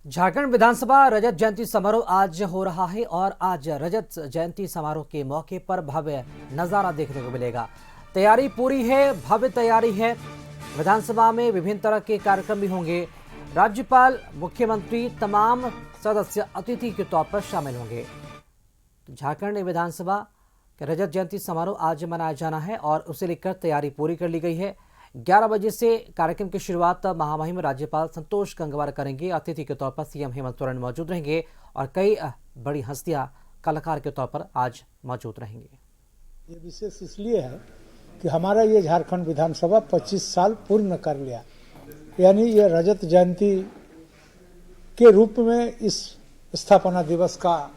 झारखंड विधानसभा रजत जयंती समारोह आज हो रहा है और आज रजत जयंती समारोह के मौके पर भव्य नजारा देखने को मिलेगा। तैयारी पूरी है, भव्य तैयारी है। विधानसभा में विभिन्न तरह के कार्यक्रम भी होंगे। राज्यपाल, मुख्यमंत्री, तमाम सदस्य अतिथि के तौर पर शामिल होंगे। झारखंड विधानसभा के रजत जयंती समारोह आज मनाया जाना है और उसे लेकर तैयारी पूरी कर ली गई है। 11 बजे से कार्यक्रम की शुरुआत महामहिम राज्यपाल संतोष गंगवार करेंगे। अतिथि के तौर पर सीएम हेमंत सोरेन मौजूद रहेंगे और कई बड़ी हस्तियां कलाकार के तौर पर आज मौजूद रहेंगे। ये विशेष इसलिए है कि हमारा ये झारखंड विधानसभा 25 साल पूर्ण कर लिया, यानी ये रजत जयंती के रूप में इस स्थापना दिवस का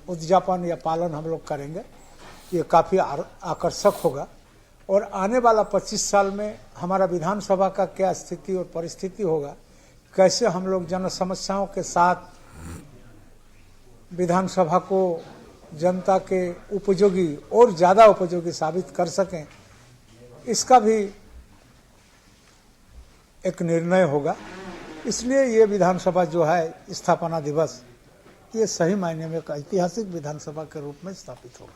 उद्यापन या पालन हम लोग करेंगे। ये काफ़ी आकर्षक होगा और आने वाला 25 साल में हमारा विधानसभा का क्या स्थिति और परिस्थिति होगा, कैसे हम लोग जन समस्याओं के साथ विधानसभा को जनता के उपयोगी और ज़्यादा उपयोगी साबित कर सकें, इसका भी एक निर्णय होगा। इसलिए ये विधानसभा जो है स्थापना दिवस, ये सही मायने में एक ऐतिहासिक विधानसभा के रूप में स्थापित होगा।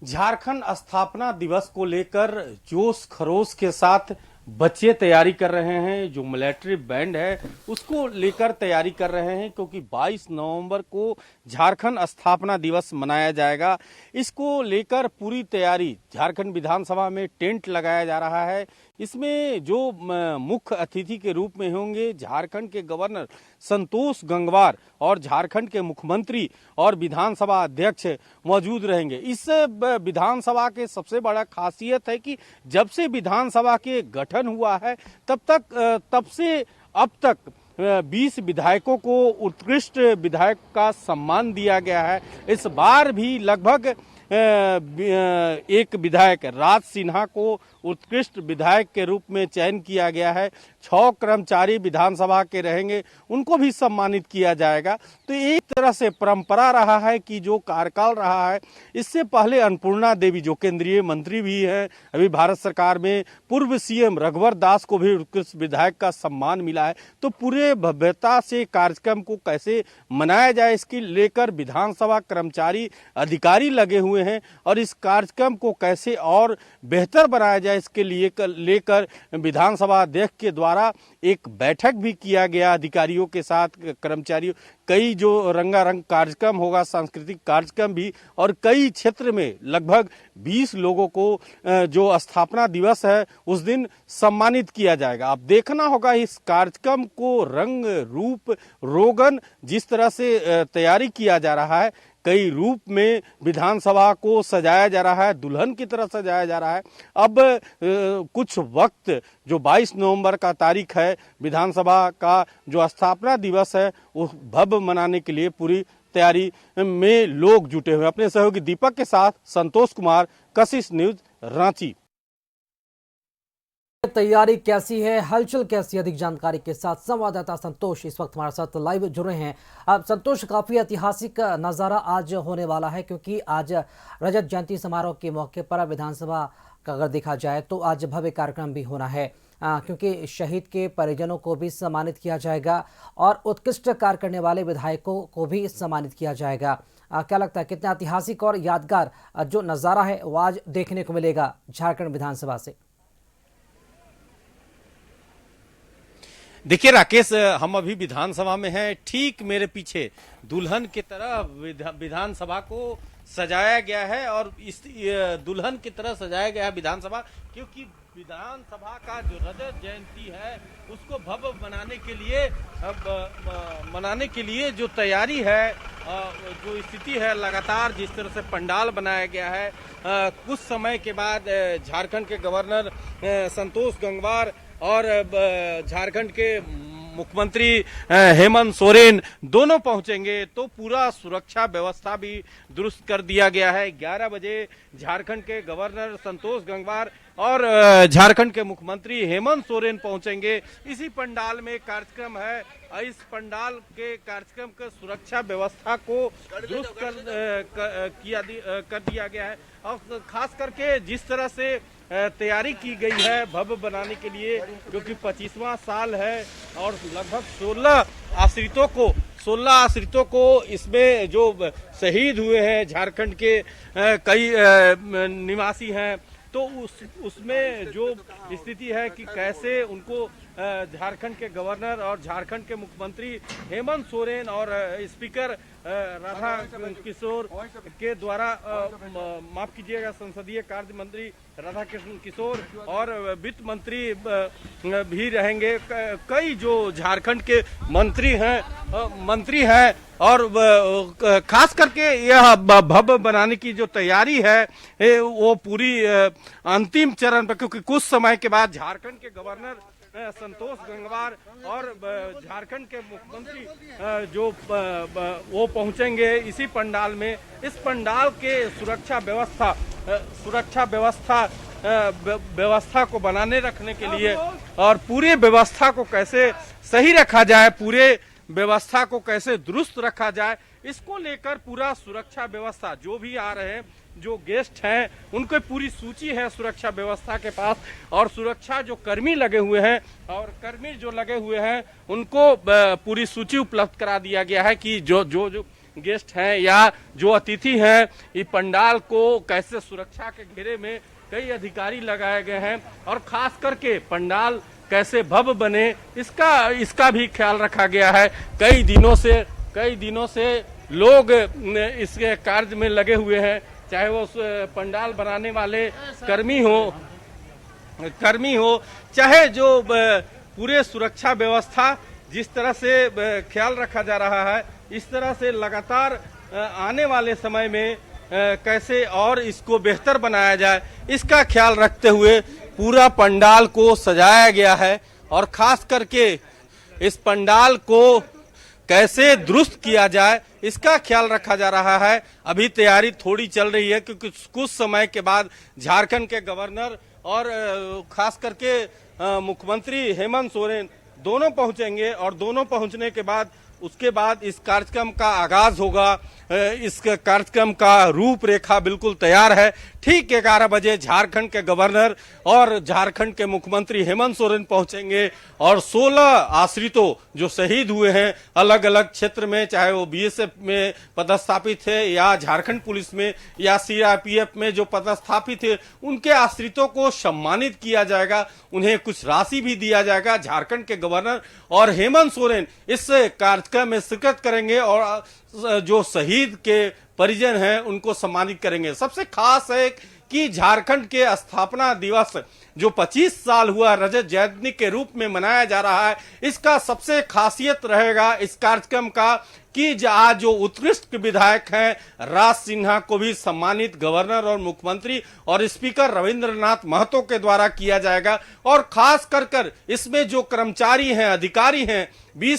झारखंड स्थापना दिवस को लेकर जोश खरोश के साथ बच्चे तैयारी कर रहे हैं। जो मिलिट्री बैंड है उसको लेकर तैयारी कर रहे हैं, क्योंकि 22 नवंबर को झारखंड स्थापना दिवस मनाया जाएगा। इसको लेकर पूरी तैयारी झारखंड विधानसभा में टेंट लगाया जा रहा है। इसमें जो मुख्य अतिथि के रूप में होंगे झारखंड के गवर्नर संतोष गंगवार और झारखंड के मुख्यमंत्री और विधानसभा अध्यक्ष मौजूद रहेंगे। इस विधानसभा के सबसे बड़ा खासियत है कि जब से विधानसभा के गठन हुआ है तब से अब तक 20 विधायकों को उत्कृष्ट विधायक का सम्मान दिया गया है। इस बार भी लगभग एक विधायक राज सिन्हा को उत्कृष्ट विधायक के रूप में चयन किया गया है। 6 कर्मचारी विधानसभा के रहेंगे, उनको भी सम्मानित किया जाएगा। तो एक तरह से परंपरा रहा है कि जो कार्यकाल रहा है, इससे पहले अन्नपूर्णा देवी जो केंद्रीय मंत्री भी हैं, अभी भारत सरकार में पूर्व सीएम रघुवर दास को भी उत्कृष्ट विधायक का सम्मान मिला है। तो पूरे भव्यता से कार्यक्रम को कैसे मनाया जाए, इसकी लेकर विधानसभा कर्मचारी अधिकारी लगे हुए हैं और इस कार्यक्रम को कैसे और बेहतर बनाया जाए, इसके लिए लेकर विधानसभा अध्यक्ष के द्वारा एक बैठक भी किया गया अधिकारियों के साथ, कर्मचारियों। कई जो रंगारंग कार्यक्रम होगा, सांस्कृतिक कार्यक्रम भी, और कई क्षेत्र में लगभग 20 लोगों को जो स्थापना दिवस है उस दिन सम्मानित किया जाएगा। अब देखना होगा इस कार्यक्रम को रंग रूप रोगन जिस तरह से तैयारी किया जा रहा है। कई रूप में विधानसभा को सजाया जा रहा है, दुल्हन की तरह सजाया जा रहा है। अब कुछ वक्त जो 22 नवंबर का तारीख है, विधानसभा का जो स्थापना दिवस है, वो भव्य मनाने के लिए पूरी तैयारी में लोग जुटे हुए। अपने सहयोगी दीपक के साथ संतोष कुमार, कशिश न्यूज, रांची। तैयारी कैसी है, हलचल कैसी, अधिक जानकारी के साथ संवाददाता संतोष इस वक्त हमारे साथ लाइव जुड़े हैं। अब संतोष, काफी ऐतिहासिक नजारा आज होने वाला है, क्योंकि आज रजत जयंती समारोह के मौके पर विधानसभा का अगर देखा जाए तो आज भव्य कार्यक्रम भी होना है, क्योंकि शहीद के परिजनों को भी सम्मानित किया जाएगा और उत्कृष्ट कार्य करने वाले विधायकों को भी सम्मानित किया जाएगा। क्या लगता है, कितना ऐतिहासिक और यादगार जो नजारा है वो आज देखने को मिलेगा झारखंड विधानसभा से? देखिए राकेश, हम अभी विधानसभा में हैं। ठीक मेरे पीछे दुल्हन की तरह विधानसभा को सजाया गया है और इस दुल्हन की तरह सजाया गया है विधानसभा, क्योंकि विधानसभा का जो रजत जयंती है उसको भव्य मनाने के लिए जो तैयारी है, जो स्थिति है, लगातार जिस तरह से पंडाल बनाया गया है। कुछ समय के बाद झारखंड के गवर्नर संतोष गंगवार और झारखंड के मुख्यमंत्री हेमंत सोरेन दोनों पहुंचेंगे, तो पूरा सुरक्षा व्यवस्था भी दुरुस्त कर दिया गया है। 11 बजे झारखंड के गवर्नर संतोष गंगवार और झारखंड के मुख्यमंत्री हेमंत सोरेन पहुंचेंगे। इसी पंडाल में कार्यक्रम है। इस पंडाल के कार्यक्रम के सुरक्षा व्यवस्था को दुरुस्त कर दिया गया है और खास करके जिस तरह से तैयारी की गई है भव्य बनाने के लिए, क्योंकि 25वां साल है और लगभग 16 आश्रितों को 16 आश्रितों को इसमें जो शहीद हुए हैं झारखंड के कई निवासी हैं, तो उसमें जो स्थिति है कि कैसे उनको झारखंड के गवर्नर और झारखंड के मुख्यमंत्री हेमंत सोरेन और स्पीकर राधा किशोर के द्वारा माफ कीजिएगा संसदीय कार्य मंत्री राधा कृष्ण किशोर और वित्त मंत्री भी रहेंगे। कई जो झारखंड के मंत्री हैं और खास करके यह भव्य बनाने की जो तैयारी है वो पूरी अंतिम चरण पर, क्योंकि कुछ समय के बाद झारखंड के गवर्नर संतोष गंगवार और झारखंड के मुख्यमंत्री जो वो पहुंचेंगे इसी पंडाल में। इस पंडाल के सुरक्षा व्यवस्था को बनाने रखने के लिए और पूरे व्यवस्था को कैसे सही रखा जाए, पूरे व्यवस्था को कैसे दुरुस्त रखा जाए, इसको लेकर पूरा सुरक्षा व्यवस्था, जो भी आ रहे हैं जो गेस्ट हैं उनको पूरी सूची है सुरक्षा व्यवस्था के पास, और सुरक्षा जो कर्मी लगे हुए हैं और कर्मी जो लगे हुए हैं उनको पूरी सूची उपलब्ध करा दिया गया है कि जो गेस्ट हैं या जो अतिथि हैं इस पंडाल को कैसे सुरक्षा के घेरे में कई अधिकारी लगाए गए हैं और खास करके पंडाल कैसे भव्य बने इसका भी ख्याल रखा गया है। कई दिनों से लोग इसके कार्य में लगे हुए हैं, चाहे वो पंडाल बनाने वाले कर्मी हो चाहे जो पूरे सुरक्षा व्यवस्था जिस तरह से ख्याल रखा जा रहा है, इस तरह से लगातार आने वाले समय में कैसे और इसको बेहतर बनाया जाए इसका ख्याल रखते हुए पूरा पंडाल को सजाया गया है। और खास करके इस पंडाल को कैसे दुरुस्त किया जाए इसका ख्याल रखा जा रहा है। अभी तैयारी थोड़ी चल रही है क्योंकि कुछ समय के बाद झारखंड के गवर्नर और खास करके मुख्यमंत्री हेमंत सोरेन दोनों पहुंचेंगे और दोनों पहुंचने के बाद उसके बाद इस कार्यक्रम का आगाज होगा। इस कार्यक्रम का रूपरेखा बिल्कुल तैयार है। ठीक 11 बजे झारखंड के गवर्नर और झारखंड के मुख्यमंत्री हेमंत सोरेन पहुंचेंगे और 16 आश्रितों जो शहीद हुए हैं अलग अलग क्षेत्र में, चाहे वो बीएसएफ में पदस्थापित थे या झारखंड पुलिस में या सीआरपीएफ में जो पदस्थापित थे, उनके आश्रितों को सम्मानित किया जाएगा, उन्हें कुछ राशि भी दिया जाएगा। झारखंड के गवर्नर और हेमंत सोरेन इस कार्यक्रम में शिरकत करेंगे और जो शहीद के परिजन हैं उनको सम्मानित करेंगे। सबसे खास है कि झारखंड के स्थापना दिवस जो 25 साल हुआ रजत जयंती के रूप में मनाया जा रहा है, इसका सबसे खासियत रहेगा इस कार्यक्रम का कि आज जो उत्कृष्ट विधायक हैं राज सिन्हा को भी सम्मानित गवर्नर और मुख्यमंत्री और स्पीकर रविंद्रनाथ महतो के द्वारा किया जाएगा। और खास कर इसमें जो कर्मचारी हैं, अधिकारी हैं,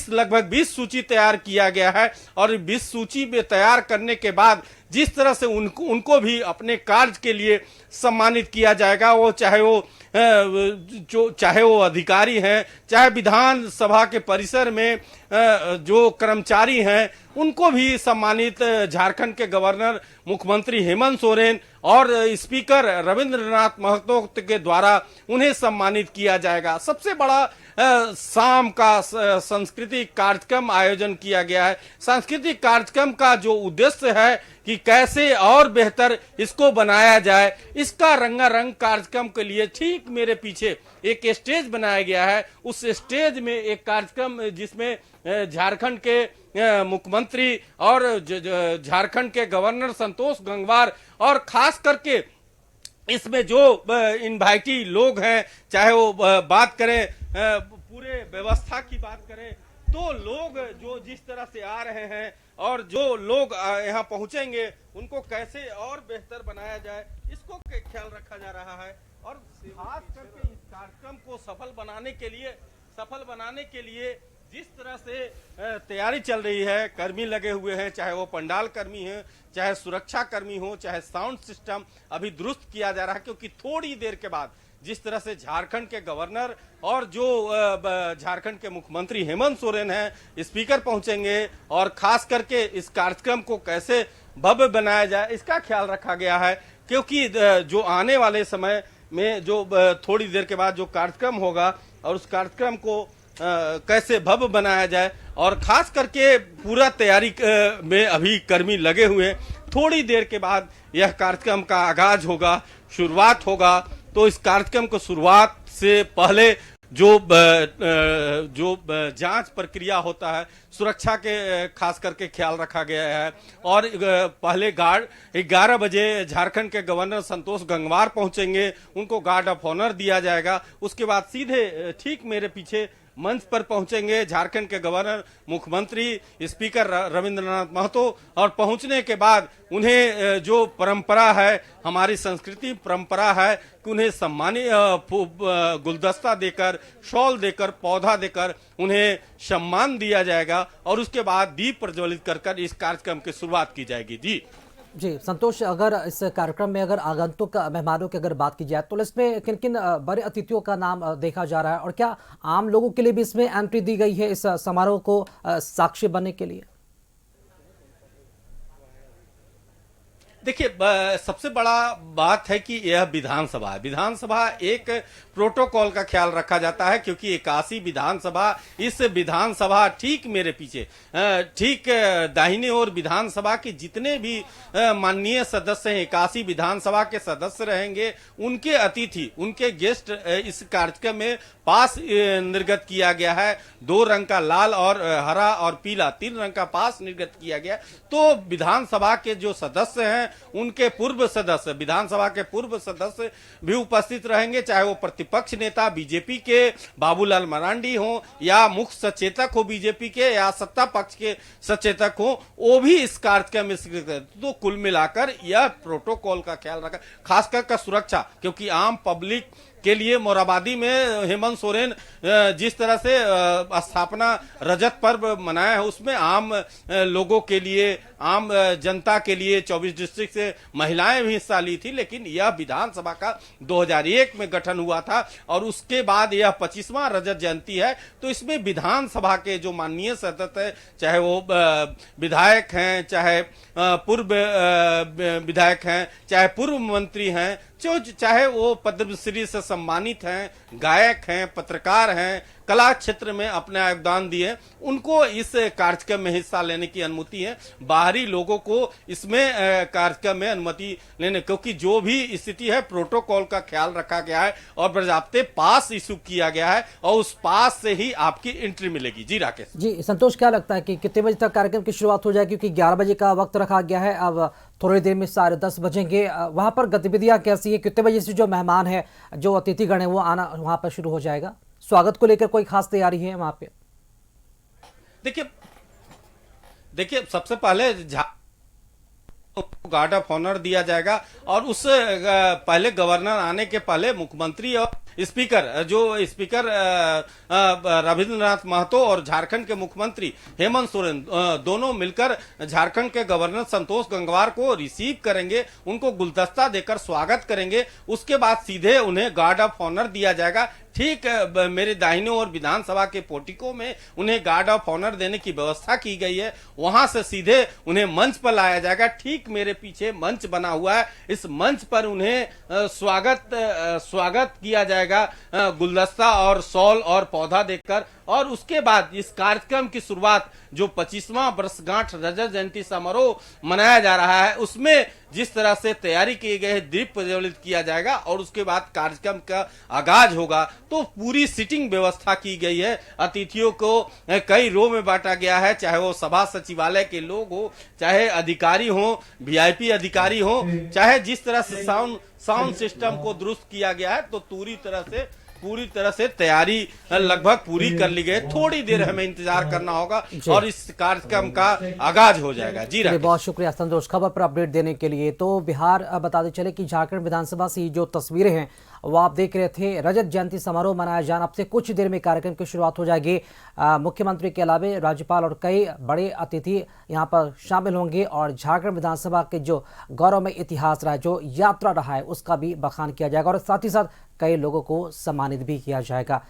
लगभग 20 सूची तैयार किया गया है और 20 सूची में तैयार करने के बाद जिस तरह से उनको भी अपने कार्य के लिए सम्मानित किया जाएगा, वो चाहे वो अधिकारी हैं, चाहे विधानसभा के परिसर में जो कर्मचारी हैं, उनको भी सम्मानित झारखंड के गवर्नर मुख्यमंत्री हेमंत सोरेन और स्पीकर रविंद्रनाथ महतो के द्वारा उन्हें सम्मानित किया जाएगा। सबसे बड़ा शाम का सांस्कृतिक कार्यक्रम आयोजन किया गया है। सांस्कृतिक कार्यक्रम का जो उद्देश्य है कि कैसे और बेहतर इसको बनाया जाए, इसका रंगारंग कार्यक्रम के लिए ठीक मेरे पीछे एक स्टेज बनाया गया है। उस स्टेज में एक कार्यक्रम जिसमें झारखंड के मुख्यमंत्री और झारखंड के गवर्नर संतोष गंगवार और खास करके इसमें जो इनवाइटी लोग हैं, चाहे वो बात करें पूरे व्यवस्था की बात करें, तो लोग जो जिस तरह से आ रहे हैं और जो लोग यहाँ पहुंचेंगे उनको कैसे और बेहतर बनाया जाए इसको ख्याल रखा जा रहा है। और खास करके इस कार्यक्रम को सफल बनाने के लिए जिस तरह से तैयारी चल रही है, कर्मी लगे हुए हैं, चाहे वो पंडाल कर्मी हैं, चाहे सुरक्षा कर्मी हो, चाहे साउंड सिस्टम अभी दुरुस्त किया जा रहा है, क्योंकि थोड़ी देर के बाद जिस तरह से झारखंड के गवर्नर और जो झारखंड के मुख्यमंत्री हेमंत सोरेन हैं स्पीकर पहुंचेंगे और खास करके इस कार्यक्रम को कैसे भव्य बनाया जाए इसका ख्याल रखा गया है। क्योंकि जो आने वाले समय में जो थोड़ी देर के बाद जो कार्यक्रम होगा और उस कार्यक्रम को कैसे भव्य बनाया जाए, और खास करके पूरा तैयारी में अभी कर्मी लगे हुए हैं। थोड़ी देर के बाद यह कार्यक्रम का आगाज होगा, शुरुआत होगा। तो इस कार्यक्रम को शुरुआत से पहले जो जांच प्रक्रिया होता है, सुरक्षा के खास करके ख्याल रखा गया है। और पहले 11 बजे झारखंड के गवर्नर संतोष गंगवार पहुंचेंगे, उनको गार्ड ऑफ ऑनर दिया जाएगा। उसके बाद सीधे ठीक मेरे पीछे मंच पर पहुंचेंगे झारखंड के गवर्नर, मुख्यमंत्री, स्पीकर रविंद्रनाथ महतो। और पहुंचने के बाद उन्हें जो परंपरा है, हमारी संस्कृति परंपरा है कि उन्हें सम्मानित गुलदस्ता देकर, शॉल देकर, पौधा देकर उन्हें सम्मान दिया जाएगा। और उसके बाद दीप प्रज्वलित कर इस कार्यक्रम की शुरुआत की जाएगी। जी संतोष, अगर इस कार्यक्रम में अगर आगंतुक मेहमानों की अगर बात की जाए तो इसमें किन किन बड़े अतिथियों का नाम देखा जा रहा है, और क्या आम लोगों के लिए भी इसमें एंट्री दी गई है इस समारोह को साक्षी बनने के लिए? देखिए, सबसे बड़ा बात है कि यह विधानसभा है। विधानसभा एक प्रोटोकॉल का ख्याल रखा जाता है, क्योंकि 81 विधानसभा, इस विधानसभा ठीक मेरे पीछे, ठीक दाहिने ओर विधानसभा के जितने भी माननीय सदस्य हैं, 81 विधानसभा के सदस्य रहेंगे, उनके अतिथि, उनके गेस्ट इस कार्यक्रम में पास निर्गत किया गया है। 2 रंग का, लाल और हरा और पीला, 3 रंग का पास निर्गत किया गया। तो विधानसभा के जो सदस्य हैं, उनके पूर्व सदस्य, विधानसभा के पूर्व सदस्य भी उपस्थित रहेंगे, चाहे वो प्रतिपक्ष नेता बीजेपी के बाबूलाल मरांडी हो, या मुख्य सचेतक हो बीजेपी के, या सत्ता पक्ष के सचेतक हो, वो भी इस कार्यक्रम में शिरकत करते। तो कुल मिलाकर यह प्रोटोकॉल का ख्याल रखा, खासकर सुरक्षा, क्योंकि आम पब्लिक के लिए मोराबादी में हेमंत सोरेन जिस तरह से स्थापना रजत पर्व मनाया है, उसमें आम लोगों के लिए, आम जनता के लिए 24 डिस्ट्रिक्ट से महिलाएं भी हिस्सा ली थी। लेकिन यह विधानसभा का 2001 में गठन हुआ था, और उसके बाद यह 25वां रजत जयंती है। तो इसमें विधानसभा के जो माननीय सदस्य, चाहे वो विधायक हैं, चाहे पूर्व विधायक हैं, चाहे पूर्व मंत्री हैं, चाहे वो पद्मश्री से सम्मानित हैं, गायक हैं, पत्रकार हैं, कला क्षेत्र में अपना योगदान दिए, उनको इस कार्यक्रम में हिस्सा लेने की अनुमति है। बाहरी लोगों को इसमें कार्यक्रम में अनुमति लेने, क्योंकि जो भी स्थिति है, प्रोटोकॉल का ख्याल रखा गया है और बाकायदे पास इशू किया गया है, और उस पास से ही आपकी एंट्री मिलेगी। जी राकेश। जी संतोष, क्या लगता है कि कितने बजे तक कार्यक्रम की शुरुआत हो जाएगी? क्योंकि 11 बजे का वक्त रखा गया है, अब थोड़ी देर में 10:30 बजेंगे। वहां पर गतिविधियां कैसी है? कितने बजे से जो मेहमान है, जो अतिथिगण है, वो आना वहां पर शुरू हो जाएगा? स्वागत को लेकर कोई खास तैयारी है वहां पे? देखिए सबसे पहले गार्ड ऑफ ऑनर दिया जाएगा, और उस पहले गवर्नर आने के पहले मुख्यमंत्री और स्पीकर, जो स्पीकर रविंद्रनाथ महतो और झारखंड के मुख्यमंत्री हेमंत सोरेन, दोनों मिलकर झारखंड के गवर्नर संतोष गंगवार को रिसीव करेंगे, उनको गुलदस्ता देकर स्वागत करेंगे। उसके बाद सीधे उन्हें गार्ड ऑफ ऑनर दिया जाएगा। ठीक मेरे दाहिने ओर विधानसभा के पोर्टिको में उन्हें गार्ड ऑफ ऑनर देने की व्यवस्था की गई है। वहां से सीधे उन्हें मंच पर लाया जाएगा। ठीक मेरे पीछे मंच बना हुआ है, इस मंच पर उन्हें स्वागत किया जाएगा गुलदस्ता और शॉल और पौधा देकर। और उसके बाद इस कार्यक्रम की शुरुआत, जो 25वां वर्षगांठ रजत जयंती समारोह मनाया जा रहा है, उसमें जिस तरह से तैयारी की गई है, दीप प्रज्वलित किया जाएगा, और उसके बाद कार्यक्रम का आगाज होगा। तो पूरी सीटिंग व्यवस्था की गई है। अतिथियों को कई रो में बांटा गया है, चाहे वो सभा सचिवालय के लोग हो, चाहे अधिकारी हो, वीआईपी अधिकारी हो, चाहे जिस तरह से साउंड सिस्टम को दुरुस्त किया गया है। तो पूरी तरह से तैयारी लगभग पूरी कर ली गई। थोड़ी देर हमें इंतजार करना होगा और इस कार्यक्रम का आगाज हो जाएगा। जी बहुत शुक्रिया संतोष, खबर पर अपडेट देने के लिए। तो बिहार बताते चले कि झारखंड विधानसभा से जो तस्वीरें हैं वो आप देख रहे थे। रजत जयंती समारोह मनाया जाना, अब से कुछ देर में कार्यक्रम की शुरुआत हो जाएगी। मुख्यमंत्री के अलावा राज्यपाल और कई बड़े अतिथि यहाँ पर शामिल होंगे, और झारखंड विधानसभा के जो गौरवमय इतिहास रहा है, जो यात्रा रहा है, उसका भी बखान किया जाएगा, और साथ ही साथ कई लोगों को सम्मानित भी किया जाएगा।